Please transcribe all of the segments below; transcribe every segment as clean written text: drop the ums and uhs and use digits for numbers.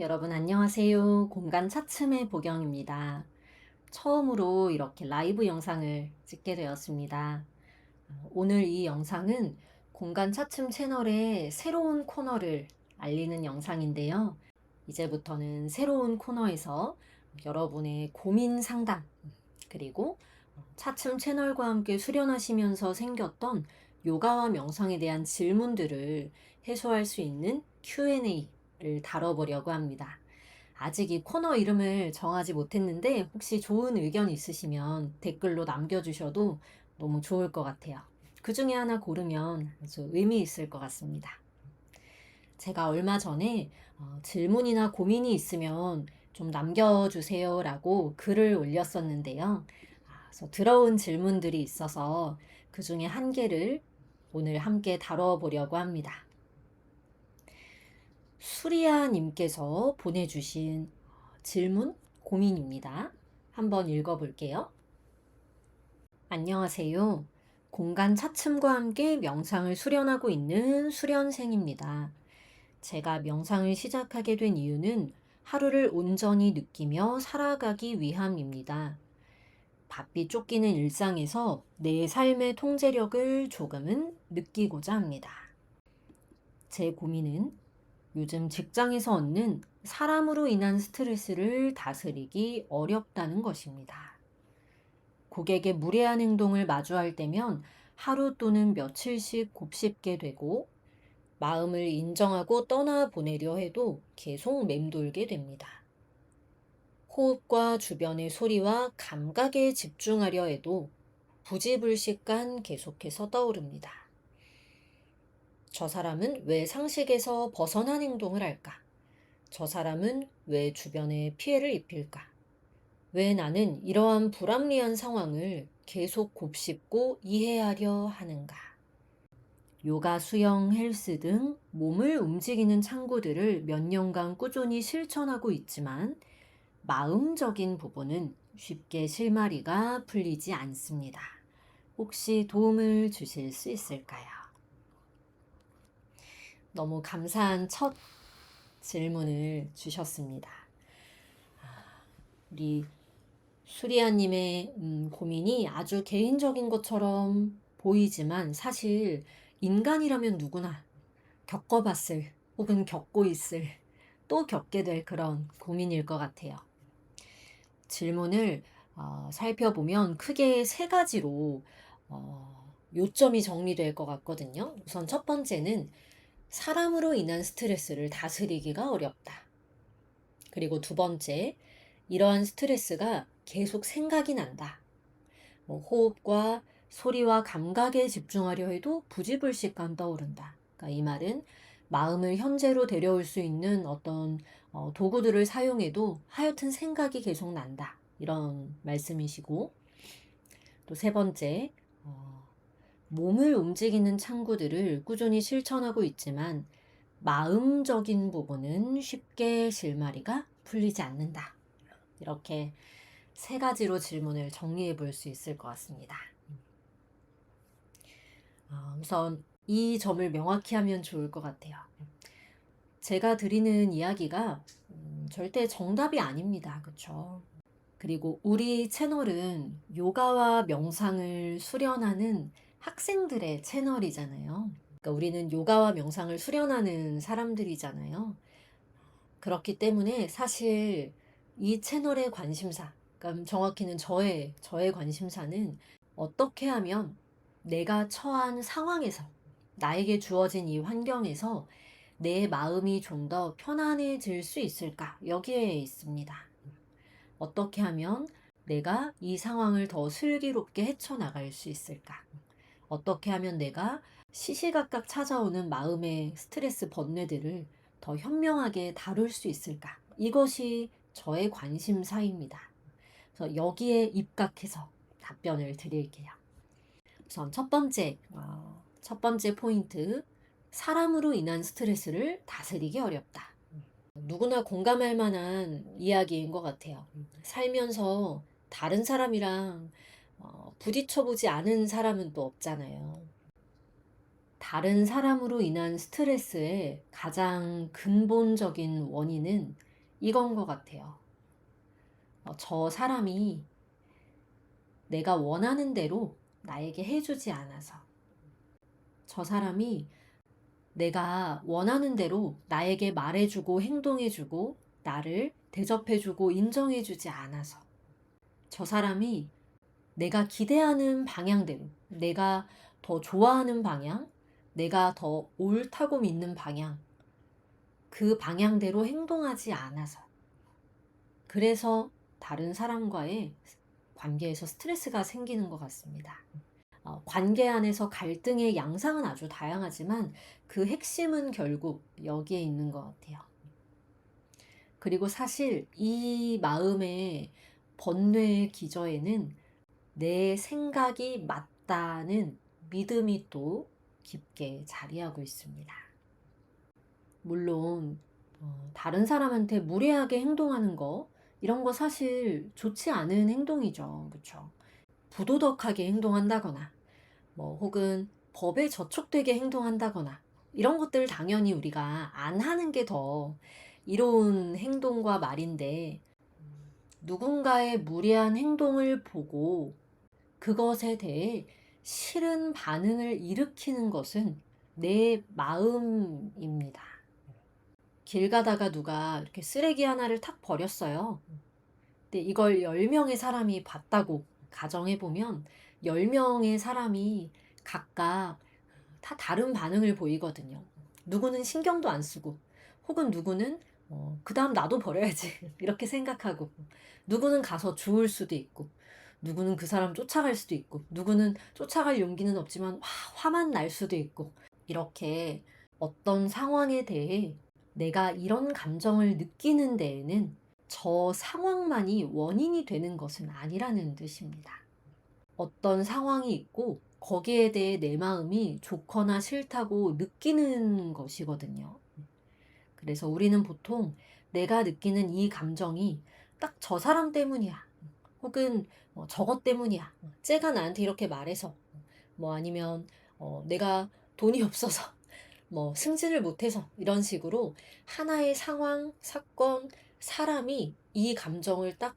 여러분 안녕하세요. 공간 차츰의 보경입니다. 처음으로 이렇게 라이브 영상을 찍게 되었습니다. 오늘 이 영상은 공간 차츰 채널의 새로운 코너를 알리는 영상인데요. 이제부터는 새로운 코너에서 여러분의 고민 상담, 그리고 차츰 채널과 함께 수련하시면서 생겼던 요가와 명상에 대한 질문들을 해소할 수 있는 Q&A를 다뤄보려고 합니다. 아직 이 코너 이름을 정하지 못했는데 혹시 좋은 의견 있으시면 댓글로 남겨주셔도 너무 좋을 것 같아요. 그 중에 하나 고르면 아주 의미 있을 것 같습니다. 제가 얼마 전에 질문이나 고민이 있으면 좀 남겨주세요 라고 글을 올렸었는데요. 그래서 들어온 질문들이 있어서 그 중에 한 개를 오늘 함께 다뤄보려고 합니다. 수리아님께서 보내주신 질문, 고민입니다. 한번 읽어볼게요. 안녕하세요. 공간 차츰과 함께 명상을 수련하고 있는 수련생입니다. 제가 명상을 시작하게 된 이유는 하루를 온전히 느끼며 살아가기 위함입니다. 바삐 쫓기는 일상에서 내 삶의 통제력을 조금은 느끼고자 합니다. 제 고민은 요즘 직장에서 얻는 사람으로 인한 스트레스를 다스리기 어렵다는 것입니다. 고객의 무례한 행동을 마주할 때면 하루 또는 며칠씩 곱씹게 되고 마음을 인정하고 떠나보내려 해도 계속 맴돌게 됩니다. 호흡과 주변의 소리와 감각에 집중하려 해도 부지불식간 계속해서 떠오릅니다. 저 사람은 왜 상식에서 벗어난 행동을 할까? 저 사람은 왜 주변에 피해를 입힐까? 왜 나는 이러한 불합리한 상황을 계속 곱씹고 이해하려 하는가? 요가, 수영, 헬스 등 몸을 움직이는 창구들을 몇 년간 꾸준히 실천하고 있지만 마음적인 부분은 쉽게 실마리가 풀리지 않습니다. 혹시 도움을 주실 수 있을까요? 너무 감사한 첫 질문을 주셨습니다. 우리 수리아님의 고민이 아주 개인적인 것처럼 보이지만 사실 인간이라면 누구나 겪어봤을 혹은 겪고 있을 또 겪게 될 그런 고민일 것 같아요. 질문을 살펴보면 크게 세 가지로 요점이 정리될 것 같거든요. 우선 첫 번째는 사람으로 인한 스트레스를 다스리기가 어렵다. 그리고 두 번째, 이러한 스트레스가 계속 생각이 난다. 호흡과 소리와 감각에 집중하려 해도 부지불식감 떠오른다. 그러니까 이 말은 마음을 현재로 데려올 수 있는 어떤 도구들을 사용해도 하여튼 생각이 계속 난다. 이런 말씀이시고, 또 세 번째, 몸을 움직이는 창구들을 꾸준히 실천하고 있지만 마음적인 부분은 쉽게 실마리가 풀리지 않는다. 이렇게 세 가지로 질문을 정리해 볼 수 있을 것 같습니다. 우선 이 점을 명확히 하면 좋을 것 같아요. 제가 드리는 이야기가 절대 정답이 아닙니다. 그렇죠? 그리고 우리 채널은 요가와 명상을 수련하는 학생들의 채널이잖아요. 그러니까 우리는 요가와 명상을 수련하는 사람들이잖아요. 그렇기 때문에 사실 이 채널의 관심사, 그러니까 정확히는 저의 관심사는 어떻게 하면 내가 처한 상황에서, 나에게 주어진 이 환경에서 내 마음이 좀 더 편안해질 수 있을까? 여기에 있습니다. 어떻게 하면 내가 이 상황을 더 슬기롭게 헤쳐나갈 수 있을까? 어떻게 하면 내가 시시각각 찾아오는 마음의 스트레스 번뇌들을 더 현명하게 다룰 수 있을까? 이것이 저의 관심사입니다. 그래서 여기에 입각해서 답변을 드릴게요. 우선 첫 번째 포인트, 사람으로 인한 스트레스를 다스리기 어렵다. 누구나 공감할 만한 이야기인 것 같아요. 살면서 다른 사람이랑 부딪혀보지 않은 사람은 또 없잖아요. 다른 사람으로 인한 스트레스의 가장 근본적인 원인은 이건 것 같아요. 저 사람이 내가 원하는 대로 나에게 해주지 않아서, 저 사람이 내가 원하는 대로 나에게 말해주고 행동해주고 나를 대접해주고 인정해주지 않아서, 저 사람이 내가 기대하는 방향대로, 내가 더 좋아하는 방향, 내가 더 옳다고 믿는 방향, 그 방향대로 행동하지 않아서, 그래서 다른 사람과의 관계에서 스트레스가 생기는 것 같습니다. 관계 안에서 갈등의 양상은 아주 다양하지만 그 핵심은 결국 여기에 있는 것 같아요. 그리고 사실 이 마음의 번뇌의 기저에는 내 생각이 맞다는 믿음이 또 깊게 자리하고 있습니다. 물론 다른 사람한테 무례하게 행동하는 거, 이런 거 사실 좋지 않은 행동이죠. 그렇죠? 부도덕하게 행동한다거나 혹은 법에 저촉되게 행동한다거나, 이런 것들 당연히 우리가 안 하는 게 더 이로운 행동과 말인데, 누군가의 무례한 행동을 보고 그것에 대해 싫은 반응을 일으키는 것은 내 마음입니다. 길 가다가 누가 이렇게 쓰레기 하나를 탁 버렸어요. 근데 이걸 10명의 사람이 봤다고 가정해보면 10명의 사람이 각각 다 다른 반응을 보이거든요. 누구는 신경도 안 쓰고, 혹은 누구는 그 다음 나도 버려야지 이렇게 생각하고, 누구는 가서 주울 수도 있고, 누구는 그 사람 쫓아갈 수도 있고, 누구는 쫓아갈 용기는 없지만 화만 날 수도 있고, 이렇게 어떤 상황에 대해 내가 이런 감정을 느끼는 데에는 저 상황만이 원인이 되는 것은 아니라는 뜻입니다. 어떤 상황이 있고 거기에 대해 내 마음이 좋거나 싫다고 느끼는 것이거든요. 그래서 우리는 보통 내가 느끼는 이 감정이 딱 저 사람 때문이야, 혹은 저것 때문이야, 쟤가 나한테 이렇게 말해서, 아니면 내가 돈이 없어서, 승진을 못해서, 이런 식으로 하나의 상황, 사건, 사람이 이 감정을 딱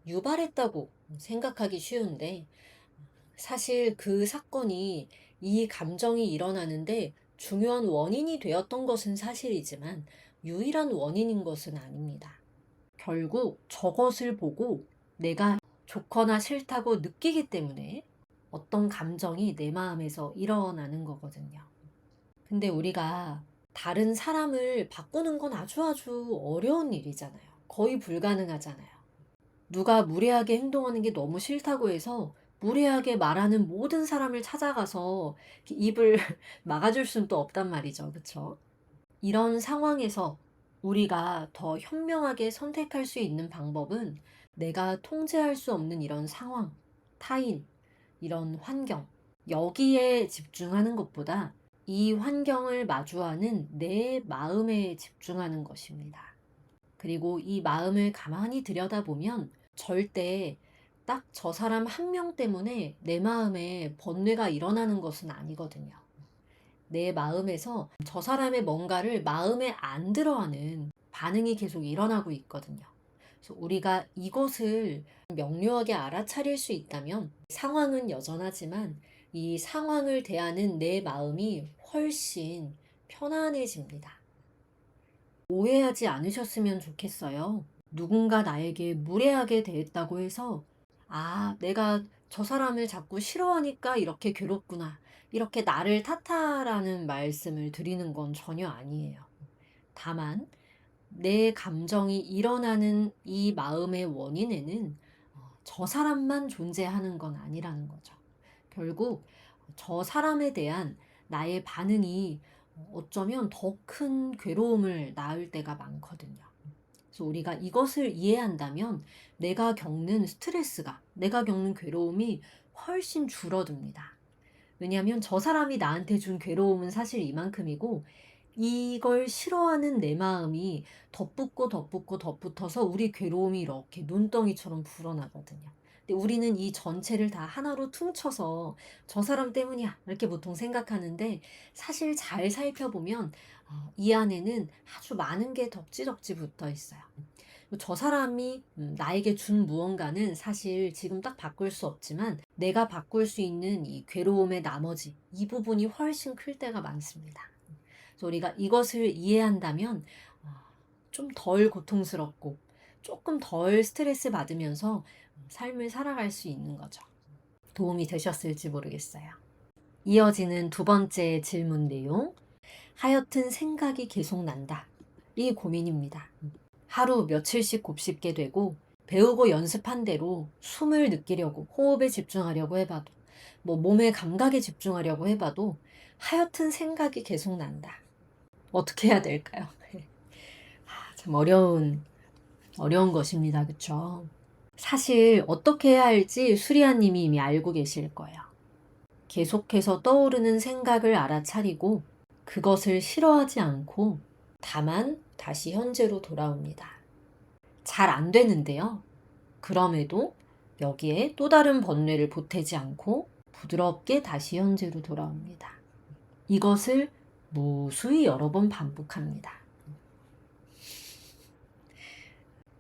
유발했다고 생각하기 쉬운데, 사실 그 사건이 이 감정이 일어나는데 중요한 원인이 되었던 것은 사실이지만 유일한 원인인 것은 아닙니다. 결국 저것을 보고 내가 좋거나 싫다고 느끼기 때문에 어떤 감정이 내 마음에서 일어나는 거거든요. 근데 우리가 다른 사람을 바꾸는 건 아주 어려운 일이잖아요. 거의 불가능하잖아요. 누가 무례하게 행동하는 게 너무 싫다고 해서 무례하게 말하는 모든 사람을 찾아가서 입을 막아줄 수는 또 없단 말이죠. 그쵸? 이런 상황에서 우리가 더 현명하게 선택할 수 있는 방법은 내가 통제할 수 없는 이런 상황, 타인, 이런 환경, 여기에 집중하는 것보다 이 환경을 마주하는 내 마음에 집중하는 것입니다. 그리고 이 마음을 가만히 들여다보면 절대 딱 저 사람 한 명 때문에 내 마음에 번뇌가 일어나는 것은 아니거든요. 내 마음에서 저 사람의 뭔가를 마음에 안 들어하는 반응이 계속 일어나고 있거든요. 그래서 우리가 이것을 명료하게 알아차릴 수 있다면 상황은 여전하지만 이 상황을 대하는 내 마음이 훨씬 편안해집니다. 오해하지 않으셨으면 좋겠어요. 누군가 나에게 무례하게 대했다고 해서, 내가 저 사람을 자꾸 싫어하니까 이렇게 괴롭구나, 이렇게 나를 탓하라는 말씀을 드리는 건 전혀 아니에요. 다만 내 감정이 일어나는 이 마음의 원인에는 저 사람만 존재하는 건 아니라는 거죠. 결국 저 사람에 대한 나의 반응이 어쩌면 더 큰 괴로움을 낳을 때가 많거든요. 그래서 우리가 이것을 이해한다면 내가 겪는 스트레스가, 내가 겪는 괴로움이 훨씬 줄어듭니다. 왜냐하면 저 사람이 나한테 준 괴로움은 사실 이만큼이고, 이걸 싫어하는 내 마음이 덧붙어서 우리 괴로움이 이렇게 눈덩이처럼 불어나거든요. 근데 우리는 이 전체를 다 하나로 퉁쳐서 저 사람 때문이야, 이렇게 보통 생각하는데, 사실 잘 살펴보면 이 안에는 아주 많은 게 덕지덕지 붙어 있어요. 저 사람이 나에게 준 무언가는 사실 지금 딱 바꿀 수 없지만 내가 바꿀 수 있는 이 괴로움의 나머지 이 부분이 훨씬 클 때가 많습니다. 그래서 우리가 이것을 이해한다면 좀 덜 고통스럽고 조금 덜 스트레스 받으면서 삶을 살아갈 수 있는 거죠. 도움이 되셨을지 모르겠어요. 이어지는 두 번째 질문 내용. 하여튼 생각이 계속 난다. 이 고민입니다. 하루 며칠씩 곱씹게 되고 배우고 연습한 대로 숨을 느끼려고 호흡에 집중하려고 해봐도 몸의 감각에 집중하려고 해봐도 하여튼 생각이 계속 난다. 어떻게 해야 될까요? 참 어려운 것입니다. 그쵸? 사실 어떻게 해야 할지 수리아님이 이미 알고 계실 거예요. 계속해서 떠오르는 생각을 알아차리고 그것을 싫어하지 않고 다만 다시 현재로 돌아옵니다. 잘 안 되는데요. 그럼에도 여기에 또 다른 번뇌를 보태지 않고 부드럽게 다시 현재로 돌아옵니다. 이것을 무수히 여러 번 반복합니다.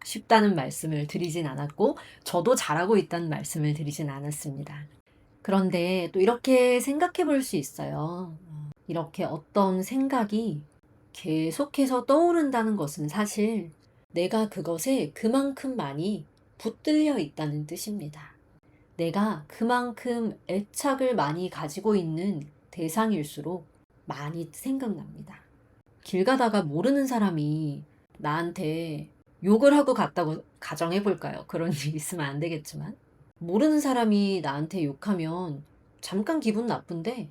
쉽다는 말씀을 드리진 않았고 저도 잘하고 있다는 말씀을 드리진 않았습니다. 그런데 또 이렇게 생각해 볼 수 있어요. 이렇게 어떤 생각이 계속해서 떠오른다는 것은 사실 내가 그것에 그만큼 많이 붙들려 있다는 뜻입니다. 내가 그만큼 애착을 많이 가지고 있는 대상일수록 많이 생각납니다. 길 가다가 모르는 사람이 나한테 욕을 하고 갔다고 가정해 볼까요? 그런 일이 있으면 안 되겠지만 모르는 사람이 나한테 욕하면 잠깐 기분 나쁜데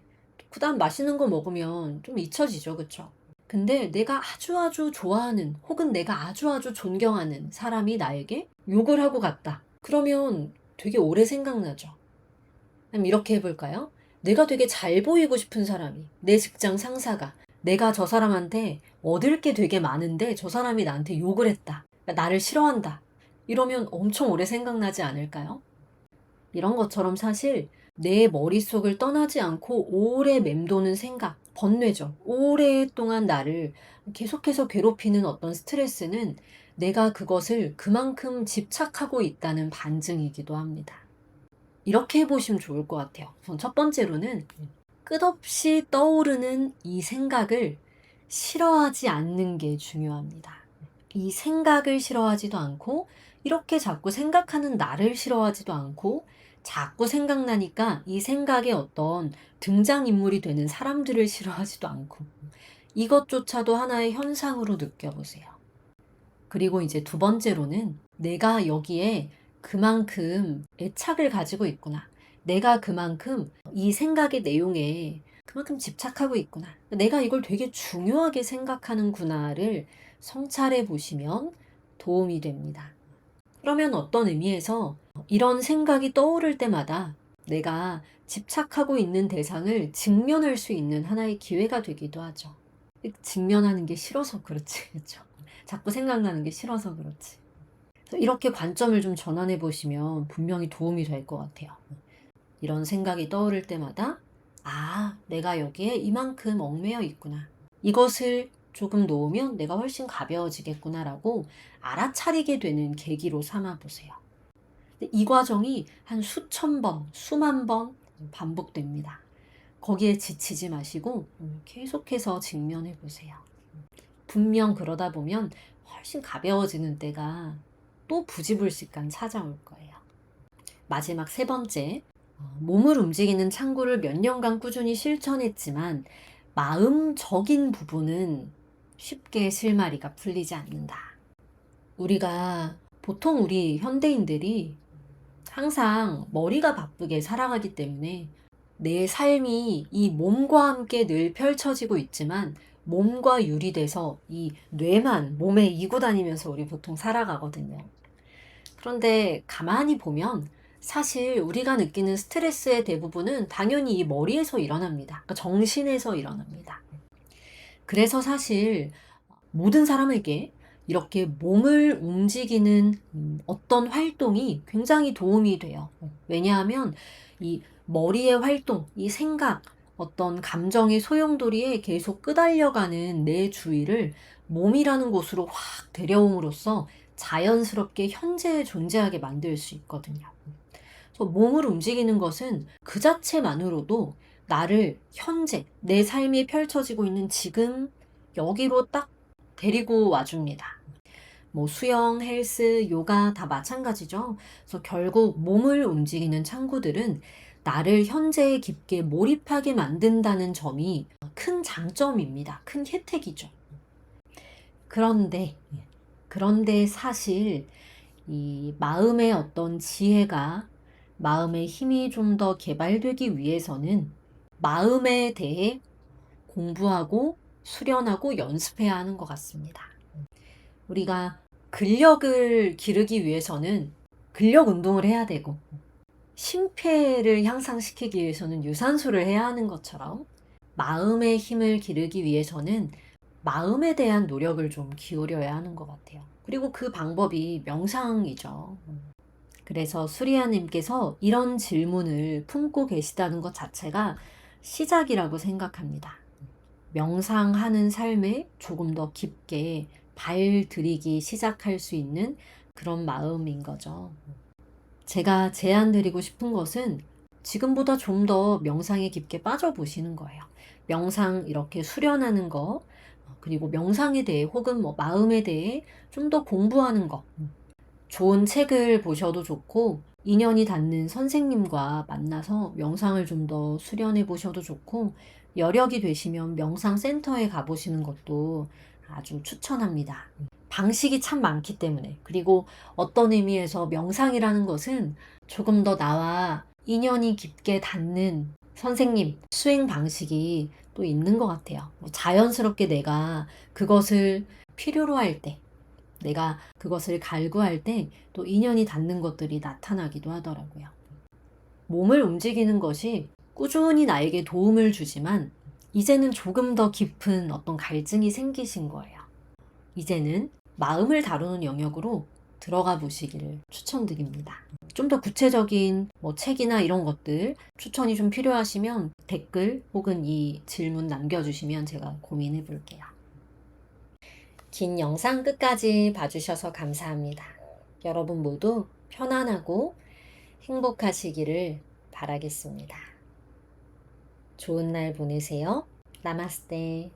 그 다음 맛있는 거 먹으면 좀 잊혀지죠. 그쵸? 근데 내가 아주 좋아하는 혹은 내가 아주 존경하는 사람이 나에게 욕을 하고 갔다. 그러면 되게 오래 생각나죠. 그럼 이렇게 해볼까요? 내가 되게 잘 보이고 싶은 사람이, 내 직장 상사가 내가 저 사람한테 얻을 게 되게 많은데 저 사람이 나한테 욕을 했다. 그러니까 나를 싫어한다. 이러면 엄청 오래 생각나지 않을까요? 이런 것처럼 사실 내 머릿속을 떠나지 않고 오래 맴도는 생각, 번뇌죠. 오랫동안 나를 계속해서 괴롭히는 어떤 스트레스는 내가 그것을 그만큼 집착하고 있다는 반증이기도 합니다. 이렇게 해보시면 좋을 것 같아요. 우선 첫 번째로는 끝없이 떠오르는 이 생각을 싫어하지 않는 게 중요합니다. 이 생각을 싫어하지도 않고 이렇게 자꾸 생각하는 나를 싫어하지도 않고 자꾸 생각나니까 이 생각의 어떤 등장인물이 되는 사람들을 싫어하지도 않고 이것조차도 하나의 현상으로 느껴보세요. 그리고 이제 두 번째로는 내가 여기에 그만큼 애착을 가지고 있구나. 내가 그만큼 이 생각의 내용에 그만큼 집착하고 있구나. 내가 이걸 되게 중요하게 생각하는구나를 성찰해 보시면 도움이 됩니다. 그러면 어떤 의미에서 이런 생각이 떠오를 때마다 내가 집착하고 있는 대상을 직면할 수 있는 하나의 기회가 되기도 하죠. 직면하는 게 싫어서 그렇지, 그렇죠? 자꾸 생각나는 게 싫어서 그렇지. 이렇게 관점을 좀 전환해 보시면 분명히 도움이 될 것 같아요. 이런 생각이 떠오를 때마다 내가 여기에 이만큼 얽매여 있구나. 이것을 조금 놓으면 내가 훨씬 가벼워지겠구나라고 알아차리게 되는 계기로 삼아 보세요. 이 과정이 한 수천 번, 수만 번 반복됩니다. 거기에 지치지 마시고 계속해서 직면해 보세요. 분명 그러다 보면 훨씬 가벼워지는 때가 또 부지불식간 찾아올 거예요. 마지막 세 번째, 몸을 움직이는 창구를 몇 년간 꾸준히 실천했지만 마음적인 부분은 쉽게 실마리가 풀리지 않는다. 우리가 보통 우리 현대인들이 항상 머리가 바쁘게 살아가기 때문에 내 삶이 이 몸과 함께 늘 펼쳐지고 있지만 몸과 유리돼서 이 뇌만 몸에 이고 다니면서 우리 보통 살아가거든요. 그런데 가만히 보면 사실 우리가 느끼는 스트레스의 대부분은 당연히 이 머리에서 일어납니다. 그러니까 정신에서 일어납니다. 그래서 사실 모든 사람에게 이렇게 몸을 움직이는 어떤 활동이 굉장히 도움이 돼요. 왜냐하면 이 머리의 활동, 이 생각, 어떤 감정의 소용돌이에 계속 끄달려가는 내 주위를 몸이라는 곳으로 확 데려옴으로써 자연스럽게 현재에 존재하게 만들 수 있거든요. 그래서 몸을 움직이는 것은 그 자체만으로도 나를 현재, 내 삶이 펼쳐지고 있는 지금 여기로 딱 데리고 와줍니다. 뭐 수영, 헬스, 요가 다 마찬가지죠. 그래서 결국 몸을 움직이는 창구들은 나를 현재에 깊게 몰입하게 만든다는 점이 큰 장점입니다. 큰 혜택이죠. 그런데 사실 이 마음의 어떤 지혜가, 마음의 힘이 좀 더 개발되기 위해서는 마음에 대해 공부하고 수련하고 연습해야 하는 것 같습니다. 우리가 근력을 기르기 위해서는 근력 운동을 해야 되고, 심폐를 향상시키기 위해서는 유산소를 해야 하는 것처럼, 마음의 힘을 기르기 위해서는 마음에 대한 노력을 좀 기울여야 하는 것 같아요. 그리고 그 방법이 명상이죠. 그래서 수리아님께서 이런 질문을 품고 계시다는 것 자체가 시작이라고 생각합니다. 명상하는 삶에 조금 더 깊게 발들이기 시작할 수 있는 그런 마음인 거죠. 제가 제안드리고 싶은 것은 지금보다 좀 더 명상에 깊게 빠져보시는 거예요. 명상 이렇게 수련하는 거, 그리고 명상에 대해 혹은 뭐 마음에 대해 좀 더 공부하는 거. 좋은 책을 보셔도 좋고, 인연이 닿는 선생님과 만나서 명상을 좀 더 수련해 보셔도 좋고, 여력이 되시면 명상센터에 가보시는 것도 아주 추천합니다. 방식이 참 많기 때문에, 그리고 어떤 의미에서 명상이라는 것은 조금 더 나와 인연이 깊게 닿는 선생님, 수행 방식이 또 있는 것 같아요. 자연스럽게 내가 그것을 필요로 할 때, 내가 그것을 갈구할 때 또 인연이 닿는 것들이 나타나기도 하더라고요. 몸을 움직이는 것이 꾸준히 나에게 도움을 주지만 이제는 조금 더 깊은 어떤 갈증이 생기신 거예요. 이제는 마음을 다루는 영역으로 들어가 보시기를 추천드립니다. 좀 더 구체적인 뭐 책이나 이런 것들 추천이 좀 필요하시면 댓글 혹은 이 질문 남겨주시면 제가 고민해 볼게요. 긴 영상 끝까지 봐주셔서 감사합니다. 여러분 모두 편안하고 행복하시기를 바라겠습니다. 좋은 날 보내세요. 나마스테.